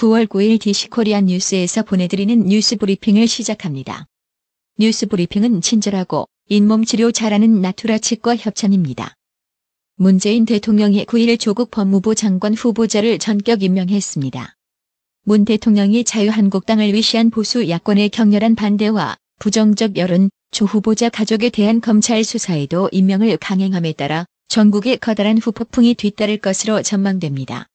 9월 9일 DC코리안 뉴스에서 보내드리는 뉴스 브리핑을 시작합니다. 뉴스 브리핑은 친절하고 잇몸 치료 잘하는 나투라 치과 협찬입니다. 문재인 대통령이 9일 조국 법무부 장관 후보자를 전격 임명했습니다. 문 대통령이 자유한국당을 위시한 보수 야권의 격렬한 반대와 부정적 여론, 조 후보자 가족에 대한 검찰 수사에도 임명을 강행함에 따라 전국에 커다란 후폭풍이 뒤따를 것으로 전망됩니다.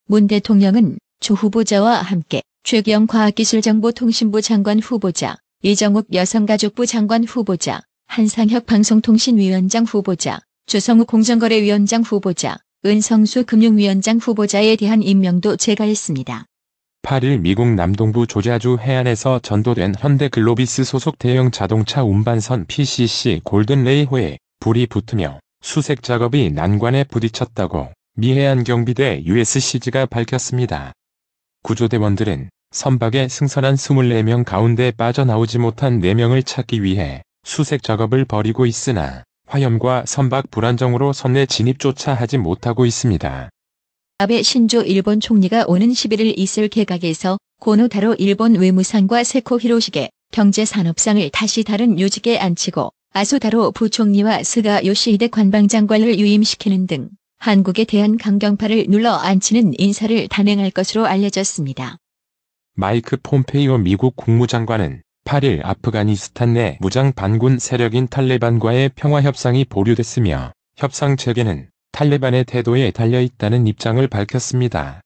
문 대통령은 조 후보자와 함께 최경 과학기술정보통신부 장관 후보자, 이정욱 여성가족부 장관 후보자, 한상혁 방송통신위원장 후보자, 조성우 공정거래위원장 후보자, 은성수 금융위원장 후보자에 대한 임명도 제거했습니다. 8일 미국 남동부 조지아주 해안에서 전도된 현대글로비스 소속 대형 자동차 운반선 PCC 골든레이호에 불이 붙으며 수색 작업이 난관에 부딪혔다고 미 해안경비대 USCG가 밝혔습니다. 구조대원들은 선박에 승선한 24명 가운데 빠져나오지 못한 4명을 찾기 위해 수색 작업을 벌이고 있으나 화염과 선박 불안정으로 선내 진입조차 하지 못하고 있습니다. 아베 신조 일본 총리가 오는 11일 있을 개각에서 고노타로 일본 외무상과 세코 히로시게 경제산업상을 다시 다른 요직에 앉히고 아소타로 부총리와 스가 요시히데 관방장관을 유임시키는 등 한국에 대한 강경파를 눌러 앉히는 인사를 단행할 것으로 알려졌습니다. 마이크 폼페이오 미국 국무장관은 8일 아프가니스탄 내 무장 반군 세력인 탈레반과의 평화협상이 보류됐으며 협상 체계는 탈레반의 태도에 달려있다는 입장을 밝혔습니다.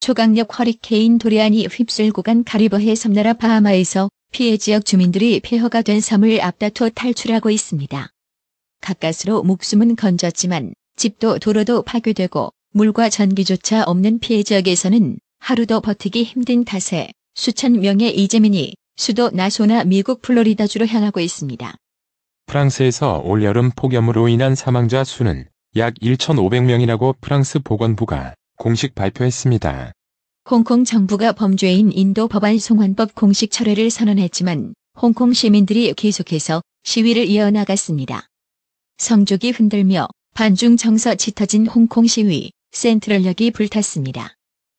초강력 허리케인 도리안이 휩쓸고 간 카리브해 섬나라 바하마에서 피해 지역 주민들이 폐허가 된 섬을 앞다퉈 탈출하고 있습니다. 가까스로 목숨은 건졌지만 집도 도로도 파괴되고 물과 전기조차 없는 피해 지역에서는 하루도 버티기 힘든 탓에 수천 명의 이재민이 수도 나소나 미국 플로리다주로 향하고 있습니다. 프랑스에서 올여름 폭염으로 인한 사망자 수는 약 1,500명이라고 프랑스 보건부가 공식 발표했습니다. 홍콩 정부가 범죄인 인도 법안 송환법 공식 철회를 선언했지만 홍콩 시민들이 계속해서 시위를 이어나갔습니다. 성족이 흔들며 반중 정서 짙어진 홍콩 시위, 센트럴역이 불탔습니다.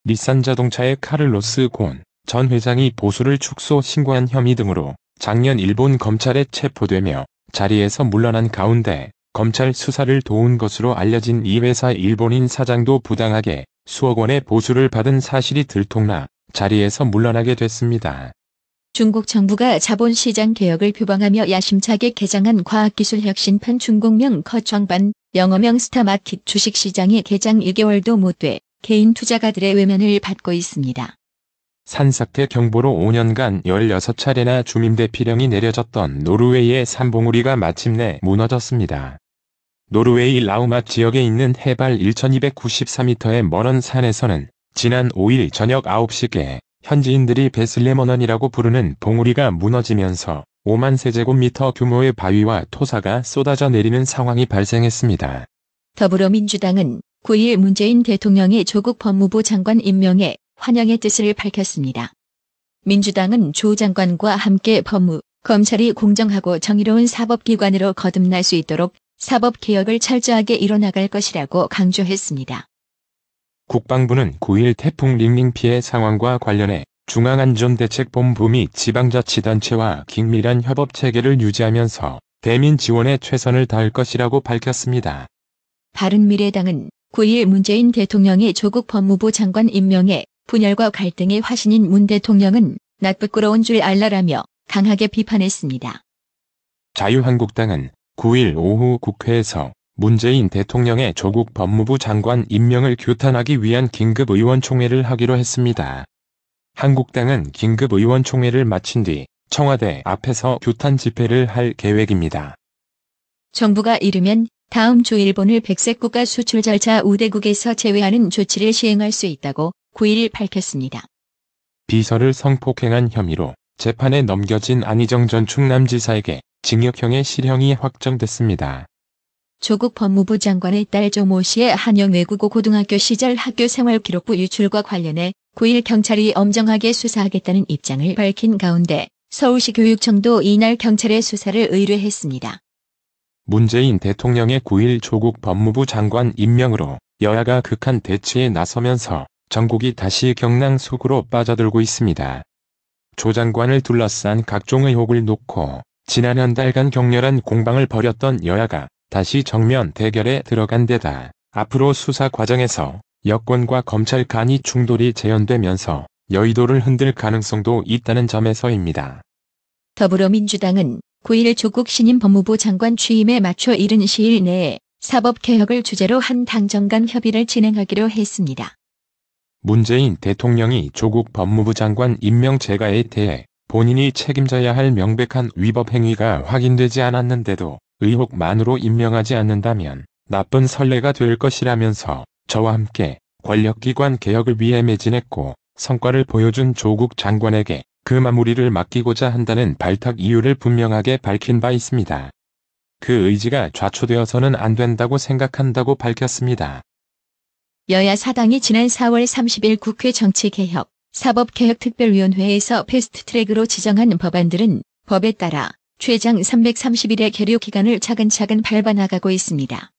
닛산 자동차의 카를로스 곤 전 회장이 보수를 축소 신고한 혐의 등으로 작년 일본 검찰에 체포되며 자리에서 물러난 가운데 검찰 수사를 도운 것으로 알려진 이 회사 일본인 사장도 부당하게 수억 원의 보수를 받은 사실이 들통나 자리에서 물러나게 됐습니다. 중국 정부가 자본시장 개혁을 표방하며 야심차게 개장한 과학기술혁신판 중국명 커청반, 영어명 스타마켓 주식시장의 개장 1개월도 못 돼 개인 투자가들의 외면을 받고 있습니다. 산사태 경보로 5년간 16차례나 주민대피령이 내려졌던 노르웨이의 산봉우리가 마침내 무너졌습니다. 노르웨이 라우맛 지역에 있는 해발 1294m의 먼 산에서는 지난 5일 저녁 9시께 현지인들이 베슬레먼원이라고 부르는 봉우리가 무너지면서 5만 세제곱미터 규모의 바위와 토사가 쏟아져 내리는 상황이 발생했습니다. 더불어민주당은 9일 문재인 대통령의 조국 법무부 장관 임명에 환영의 뜻을 밝혔습니다. 민주당은 조 장관과 함께 법무, 검찰이 공정하고 정의로운 사법기관으로 거듭날 수 있도록 사법개혁을 철저하게 이뤄나갈 것이라고 강조했습니다. 국방부는 9일 태풍 링링 피해 상황과 관련해 중앙안전대책본부 및 지방자치단체와 긴밀한 협업체계를 유지하면서 대민 지원에 최선을 다할 것이라고 밝혔습니다. 바른미래당은 9일 문재인 대통령의 조국 법무부 장관 임명에 분열과 갈등의 화신인 문 대통령은 낯부끄러운 줄 알라라며 강하게 비판했습니다. 자유한국당은 9일 오후 국회에서 문재인 대통령의 조국 법무부 장관 임명을 규탄하기 위한 긴급의원총회를 하기로 했습니다. 한국당은 긴급의원총회를 마친 뒤 청와대 앞에서 규탄 집회를 할 계획입니다. 정부가 이르면 다음 주 일본을 백색 국가 수출 절차 우대국에서 제외하는 조치를 시행할 수 있다고 9일 밝혔습니다. 비서를 성폭행한 혐의로 재판에 넘겨진 안희정 전 충남지사에게 징역형의 실형이 확정됐습니다. 조국 법무부 장관의 딸 조모 씨의 한영 외국어 고등학교 시절 학교 생활 기록부 유출과 관련해 9일 경찰이 엄정하게 수사하겠다는 입장을 밝힌 가운데 서울시 교육청도 이날 경찰의 수사를 의뢰했습니다. 문재인 대통령의 9일 조국 법무부 장관 임명으로 여야가 극한 대치에 나서면서 전국이 다시 경랑 속으로 빠져들고 있습니다. 조 장관을 둘러싼 각종 의혹을 놓고 지난 한 달간 격렬한 공방을 벌였던 여야가 다시 정면 대결에 들어간 데다 앞으로 수사 과정에서 여권과 검찰 간의 충돌이 재현되면서 여의도를 흔들 가능성도 있다는 점에서입니다. 더불어민주당은 9일 조국 신임 법무부 장관 취임에 맞춰 이른 시일 내에 사법개혁을 주제로 한 당정 간 협의를 진행하기로 했습니다. 문재인 대통령이 조국 법무부 장관 임명 제가에 대해 본인이 책임져야 할 명백한 위법 행위가 확인되지 않았는데도 의혹만으로 임명하지 않는다면 나쁜 선례가 될 것이라면서 저와 함께 권력기관 개혁을 위해 매진했고 성과를 보여준 조국 장관에게 그 마무리를 맡기고자 한다는 발탁 이유를 분명하게 밝힌 바 있습니다. 그 의지가 좌초되어서는 안 된다고 생각한다고 밝혔습니다. 여야 사당이 지난 4월 30일 국회 정치개혁, 사법개혁특별위원회에서 패스트트랙으로 지정한 법안들은 법에 따라 최장 330일의 계류 기간을 차근차근 밟아나가고 있습니다.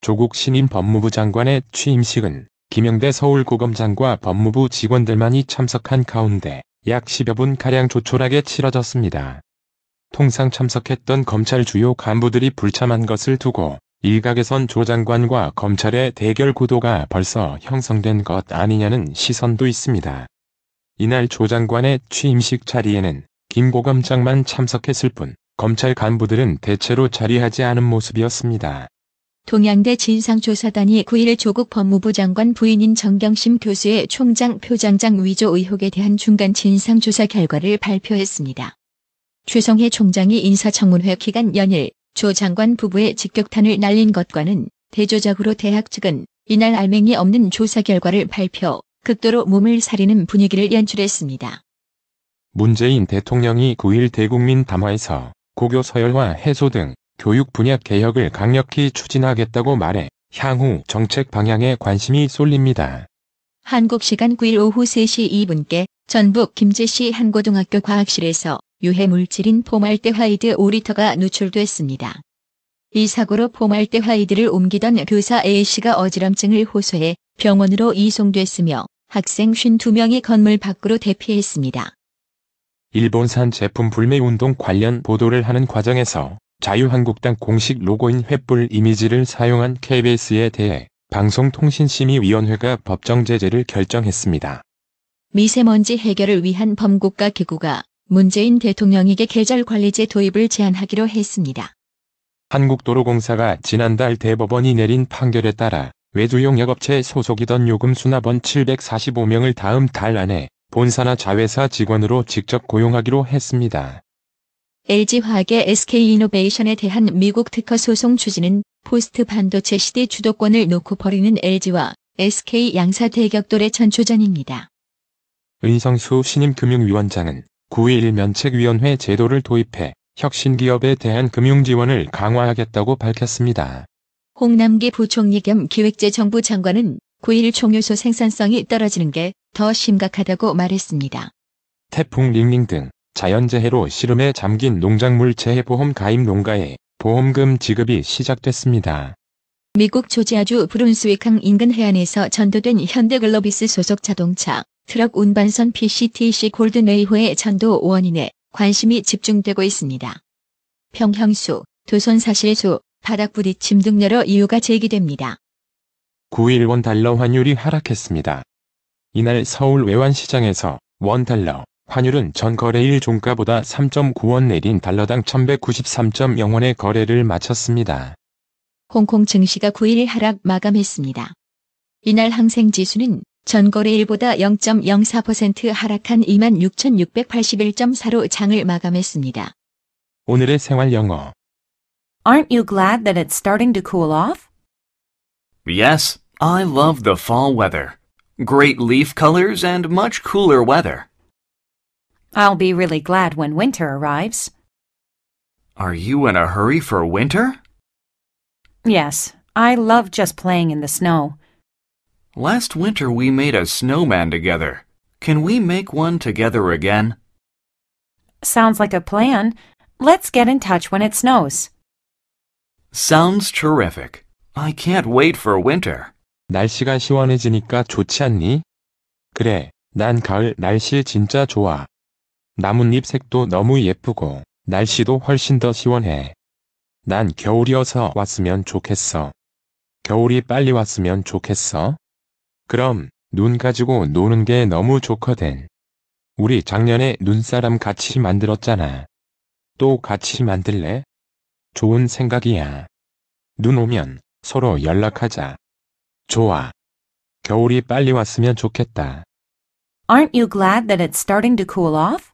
조국 신임 법무부 장관의 취임식은 김영대 서울고검장과 법무부 직원들만이 참석한 가운데 약 10여 분가량 조촐하게 치러졌습니다. 통상 참석했던 검찰 주요 간부들이 불참한 것을 두고 일각에선 조 장관과 검찰의 대결 구도가 벌써 형성된 것 아니냐는 시선도 있습니다. 이날 조 장관의 취임식 자리에는 김 고검장만 참석했을 뿐 검찰 간부들은 대체로 자리하지 않은 모습이었습니다. 동양대 진상조사단이 9일 조국 법무부 장관 부인인 정경심 교수의 총장 표창장 위조 의혹에 대한 중간 진상조사 결과를 발표했습니다. 최성해 총장이 인사청문회 기간 연일 조 장관 부부의 직격탄을 날린 것과는 대조적으로 대학 측은 이날 알맹이 없는 조사 결과를 발표, 극도로 몸을 사리는 분위기를 연출했습니다. 문재인 대통령이 9일 대국민 담화에서 고교 서열화 해소 등 교육 분야 개혁을 강력히 추진하겠다고 말해 향후 정책 방향에 관심이 쏠립니다. 한국 시간 9일 오후 3시 2분께 전북 김제시 한 고등학교 과학실에서 유해 물질인 포말데하이드 5리터가 누출됐습니다. 이 사고로 포말데하이드를 옮기던 교사 A씨가 어지럼증을 호소해 병원으로 이송됐으며 학생 52명이 건물 밖으로 대피했습니다. 일본산 제품 불매 운동 관련 보도를 하는 과정에서 자유한국당 공식 로고인 횃불 이미지를 사용한 KBS에 대해 방송통신심의위원회가 법정 제재를 결정했습니다. 미세먼지 해결을 위한 범국가 기구가 문재인 대통령에게 계절관리제 도입을 제안하기로 했습니다. 한국도로공사가 지난달 대법원이 내린 판결에 따라 외주용역업체 소속이던 요금수납원 745명을 다음 달 안에 본사나 자회사 직원으로 직접 고용하기로 했습니다. LG화학의 SK이노베이션에 대한 미국 특허 소송 추진은 포스트 반도체 시대 주도권을 놓고 벌이는 LG와 SK 양사 대격돌의 전초전입니다. 은성수 신임 금융위원장은 9일 면책위원회 제도를 도입해 혁신기업에 대한 금융지원을 강화하겠다고 밝혔습니다. 홍남기 부총리 겸 기획재정부 장관은 9일 총요소 생산성이 떨어지는 게 더 심각하다고 말했습니다. 태풍 링링 등 자연재해로 시름에 잠긴 농작물 재해보험 가입 농가에 보험금 지급이 시작됐습니다. 미국 조지아주 브룬스위크항 인근 해안에서 전도된 현대글로비스 소속 자동차, 트럭 운반선 PCTC 골든레이호의 전도 원인에 관심이 집중되고 있습니다. 평형수, 도선사실수, 바닥 부딪힘 등 여러 이유가 제기됩니다. 9일 원달러 환율이 하락했습니다. 이날 서울 외환시장에서 원달러 환율은 전 거래일 종가보다 3.9원 내린 달러당 1193.0원의 거래를 마쳤습니다. 홍콩 증시가 9일 하락 마감했습니다. 이날 항생지수는 전 거래일보다 0.04% 하락한 26,681.4로 장을 마감했습니다. 오늘의 생활 영어. Aren't you glad that it's starting to cool off? Yes, I love the fall weather. Great leaf colors and much cooler weather. I'll be really glad when winter arrives. Are you in a hurry for winter? Yes, I love just playing in the snow. Last winter we made a snowman together. Can we make one together again? Sounds like a plan. Let's get in touch when it snows. Sounds terrific. I can't wait for winter. 날씨가 시원해지니까 좋지 않니? 그래, 난 가을 날씨 진짜 좋아. 나뭇잎 색도 너무 예쁘고, 날씨도 훨씬 더 시원해. 난 겨울이어서 왔으면 좋겠어. 겨울이 빨리 왔으면 좋겠어. 그럼, 눈 가지고 노는 게 너무 좋거든. 우리 작년에 눈사람 같이 만들었잖아. 또 같이 만들래? 좋은 생각이야. 눈 오면 서로 연락하자. 좋아. 겨울이 빨리 왔으면 좋겠다. Aren't you glad that it's starting to cool off?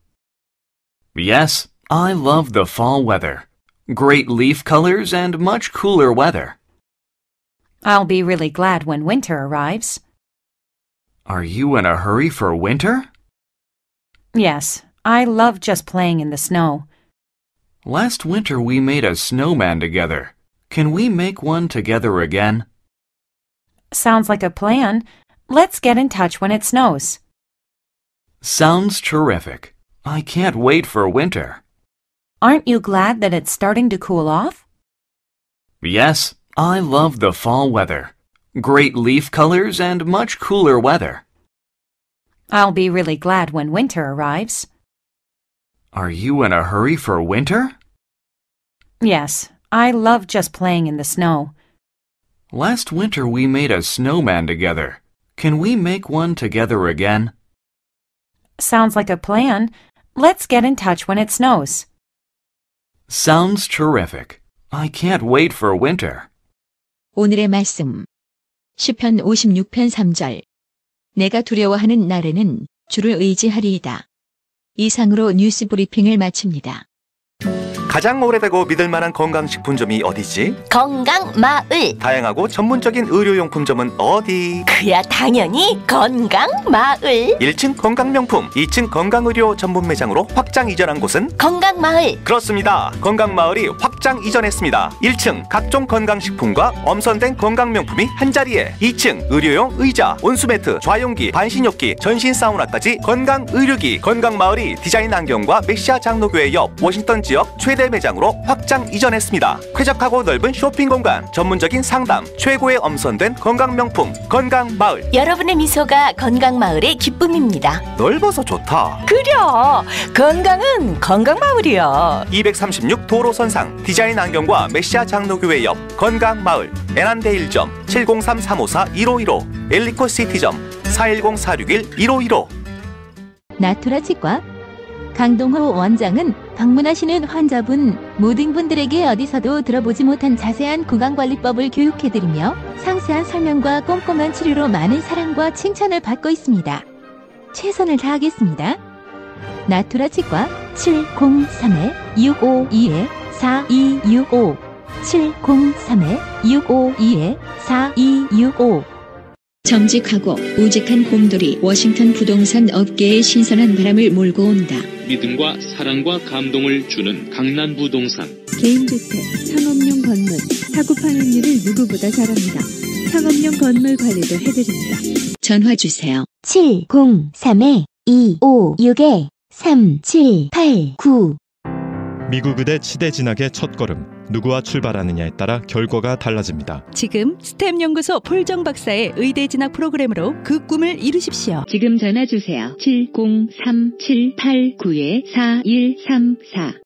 Yes, I love the fall weather. Great leaf colors and much cooler weather. I'll be really glad when winter arrives. Are you in a hurry for winter? Yes, I love just playing in the snow. Last winter we made a snowman together. Can we make one together again? Sounds like a plan. Let's get in touch when it snows. Sounds terrific. I can't wait for winter. Aren't you glad that it's starting to cool off? Yes, I love the fall weather. Great leaf colors and much cooler weather. I'll be really glad when winter arrives. Are you in a hurry for winter? Yes, I love just playing in the snow. Last winter we made a snowman together. Can we make one together again? Sounds like a plan. Let's get in touch when it snows. Sounds terrific. I can't wait for winter. 오늘의 말씀. 시편 56편 3절. 내가 두려워하는 날에는 주를 의지하리이다. 이상으로 뉴스 브리핑을 마칩니다. 가장 오래되고 믿을만한 건강식품점이 어디지? 건강마을. 다양하고 전문적인 의료용품점은 어디? 그야 당연히 건강마을. 1층 건강명품, 2층 건강의료 전문 매장으로 확장 이전한 곳은? 건강마을. 그렇습니다. 건강마을이 확장 이전했습니다. 1층 각종 건강식품과 엄선된 건강명품이 한자리에, 2층 의료용 의자, 온수매트, 좌용기, 반신욕기, 전신 사우나까지 건강의료기. 건강마을이 디자인 안경과 메시아 장로교회 옆 워싱턴 지역 최대 매장으로 확장 이전했습니다. 쾌적하고 넓은 쇼핑 공간, 전문적인 상담, 최고의 엄선된 건강명품 건강마을. 여러분의 미소가 건강마을의 기쁨입니다. 넓어서 좋다. 그려 건강은 건강마을이야. 236 도로선상 디자인 안경과 메시아 장로교회 옆 건강마을. 애난데 1점 703-354-1515 엘리코 시티점 410-461-1515. 나투라 치과 강동호 원장은 방문하시는 환자분 모든 분들에게 어디서도 들어보지 못한 자세한 구강관리법을 교육해드리며 상세한 설명과 꼼꼼한 치료로 많은 사랑과 칭찬을 받고 있습니다. 최선을 다하겠습니다. 나투라 치과 703-652-4265 703-652-4265. 정직하고 우직한 곰돌이 워싱턴 부동산 업계에 신선한 바람을 몰고 온다. 믿음과 사랑과 감동을 주는 강남부동산. 개인주택, 상업용 건물, 사고 판매율을 누구보다 잘합니다. 상업용 건물 관리도 해드립니다. 전화 주세요. 703-256-3789. 미국 의대 치대 진학의 첫걸음. 누구와 출발하느냐에 따라 결과가 달라집니다. 지금 스템 연구소 폴정 박사의 의대 진학 프로그램으로 그 꿈을 이루십시오. 지금 전화 주세요. 703-789-4134